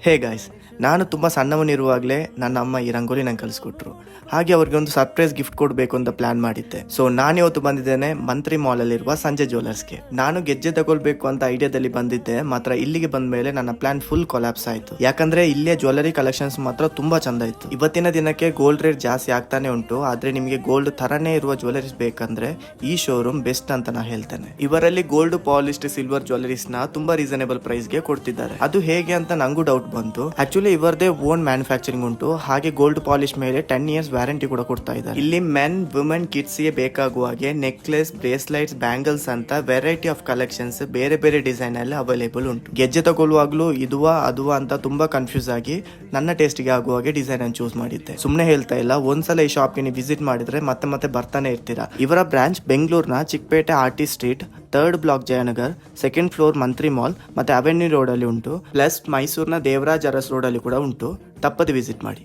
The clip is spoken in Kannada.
ಹೇ ಗಾಯ್ಸ್, ನಾನು ತುಂಬ ಸಣ್ಣವನಿರುವಾಗಲೇ ನನ್ನ ಅಮ್ಮ ಈ ರಂಗೋಲಿ ನಂಗೆ ಕಲಿಸ್ಕೊಟ್ರು. ಹಾಗೆ ಅವ್ರಿಗೆ ಒಂದು ಸರ್ಪ್ರೈಸ್ ಗಿಫ್ಟ್ ಕೊಡಬೇಕು ಅಂತ ಪ್ಲಾನ್ ಮಾಡಿದ್ದೆ. ಸೊ ನಾನಿವತ್ತು ಬಂದಿದ್ದೇನೆ ಮಂತ್ರಿ ಮಾಲ್ ಅಲ್ಲಿರುವ ಸಂಜೆ ಜ್ಯುವೆಲರ್ಸ್ಗೆ. ನಾನು ಗೆಜ್ಜೆ ತಗೊಳ್ಬೇಕು ಅಂತ ಐಡಿಯಾದಲ್ಲಿ ಬಂದಿದ್ದೆ, ಮಾತ್ರ ಇಲ್ಲಿಗೆ ಬಂದ ಮೇಲೆ ನನ್ನ ಪ್ಲಾನ್ ಫುಲ್ ಕೊಲಾಪ್ಸ್ ಆಯಿತು. ಯಾಕಂದ್ರೆ ಇಲ್ಲೇ ಜ್ಯುವೆಲರಿ ಕಲೆಕ್ಷನ್ಸ್ ಮಾತ್ರ ತುಂಬಾ ಚಂದ ಇತ್ತು. ಇವತ್ತಿನ ದಿನಕ್ಕೆ ಗೋಲ್ಡ್ ರೇಟ್ ಜಾಸ್ತಿ ಆಗ್ತಾನೆ ಉಂಟು, ಆದ್ರೆ ನಿಮಗೆ ಗೋಲ್ಡ್ ತರನೇ ಇರುವ ಜ್ಯುವೆಲರೀಸ್ ಬೇಕಂದ್ರೆ ಈ ಶೋರೂಮ್ ಬೆಸ್ಟ್ ಅಂತ ನಾ ಹೇಳ್ತೇನೆ. ಇವರಲ್ಲಿ ಗೋಲ್ಡ್ ಪಾಲಿಶ್ಡ್ ಸಿಲ್ವರ್ ಜ್ಯುವೆಲರೀಸ್ ನ ತುಂಬಾ ರೀಸನೇಬಲ್ ಪ್ರೈಸ್ ಗೆ ಕೊಡ್ತಿದ್ದಾರೆ. ಅದು ಹೇಗೆ ಅಂತ ನಂಗೂ ಡೌಟ್ ಬಂತು. ಆಕ್ಚುಲಿ ಇವರದೇ ಓನ್ ಮ್ಯಾನುಫ್ಯಾಕ್ಚರಿಂಗ್ ಉಂಟು, ಹಾಗೆ ಗೋಲ್ಡ್ ಪಾಲಿಶ್ ಮೇಲೆ 10 years ವ್ಯಾರಂಟಿ ಕೂಡ ಕೊಡ್ತಾ ಇದ್ದಾರೆ. ಇಲ್ಲಿ ಮೆನ್, ವುಮೆನ್, ಕಿಡ್ಸ್ ಗೆ ಬೇಕಾಗುವ ಹಾಗೆ ನೆಕ್ಲೆಸ್, ಬ್ರೇಸ್ಲೈಟ್ಸ್, ಬ್ಯಾಂಗಲ್ಸ್ ಅಂತ ವೆರೈಟಿ ಆಫ್ ಕಲೆಕ್ಷನ್ಸ್ ಬೇರೆ ಬೇರೆ ಡಿಸೈನ್ ಅಲ್ಲಿ ಅವೈಲೇಬಲ್ ಉಂಟು. ಗೆಜ್ಜೆ ತಗೊಳ್ಳುವಾಗ್ಲೂ ಇದುವಾ ಅದುವಾ ಅಂತ ತುಂಬಾ ಕನ್ಫ್ಯೂಸ್ ಆಗಿ ನನ್ನ ಟೇಸ್ಟ್ ಗೆ ಆಗುವ ಹಾಗೆ ಡಿಸೈನ್ ಅನ್ನು ಚೂಸ್ ಮಾಡಿದ್ದೆ. ಸುಮ್ನೆ ಹೇಳ್ತಾ ಇಲ್ಲ, ಒಂದ್ಸಲ ಈ ಶಾಪ್ ಗೆ ನೀವು ವಿಸಿಟ್ ಮಾಡಿದ್ರೆ ಮತ್ತೆ ಮತ್ತೆ ಬರ್ತಾನೆ ಇರ್ತೀರಾ. ಇವರ ಬ್ರಾಂಚ್ ಬೆಂಗಳೂರಿನ Chickpet R T street, 3rd block Jayanagar, 2nd floor Mantri mall ಮತ್ತೆ ಅವೆನ್ಯೂ ರೋಡ್ ಅಲ್ಲಿ ಉಂಟು. ಪ್ಲಸ್ ಮೈಸೂರಿನ ದೇವರಾಜ್ ಅರಸ್ ರೋಡ್ ಅಲ್ಲಿ ಕೂಡ ಉಂಟು. ತಪ್ಪದೆ ವಿಸಿಟ್ ಮಾಡಿ.